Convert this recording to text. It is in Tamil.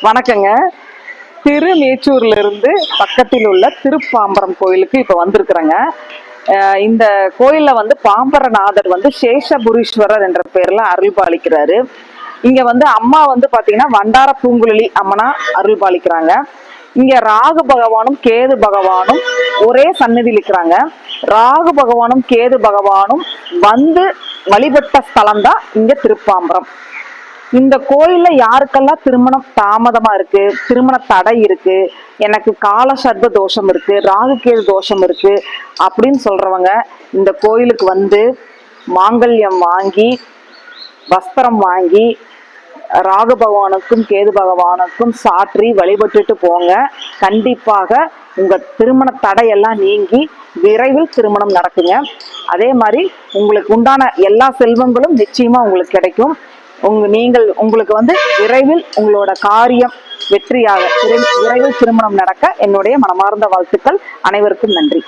வணக்கங்க. திருமேச்சூர்ல இருந்து பக்கத்தில் உள்ள திருப்பாம்பரம் கோயிலுக்கு இப்ப வந்திருக்கிறேங்க. இந்த கோயில்ல பாம்பரநாதர் சேஷபுரீஸ்வரர் என்ற பெயர்ல அருள் பாலிக்கிறாரு. இங்க அம்மா பாத்தீங்கன்னா வண்டார பூங்குழலி அம்மனா அருள் பாலிக்கிறாங்க. இங்க ராகு பகவானும் கேது பகவானும் ஒரே சன்னதியில் இருக்கிறாங்க. ராகு பகவானும் கேது பகவானும் வழிபட்ட ஸ்தலம் தான் இங்க திருப்பாம்பரம். இந்த கோயில்ல யாருக்கெல்லாம் திருமணம் தாமதமா இருக்கு, திருமண தடை இருக்கு, எனக்கு கால சர்ப்ப தோஷம் இருக்கு, ராகுகேது தோஷம் இருக்கு அப்படின்னு சொல்றவங்க இந்த கோயிலுக்கு மாங்கல்யம் வாங்கி, வஸ்திரம் வாங்கி, ராகு பகவானுக்கும் கேது பகவானுக்கும் சாற்றி வழிபட்டுட்டு போங்க. கண்டிப்பாக உங்க திருமண தடையெல்லாம் நீங்கி விரைவில் திருமணம் நடக்குங்க. அதே மாதிரி உங்களுக்கு உண்டான எல்லா செல்வங்களும் நிச்சயமா உங்களுக்கு கிடைக்கும். உங்களுக்கு விரைவில் உங்களோட காரியம் வெற்றியாக விரைவில் திருமணம் நடக்க என்னுடைய மனமார்ந்த வாழ்த்துக்கள். அனைவருக்கும் நன்றி.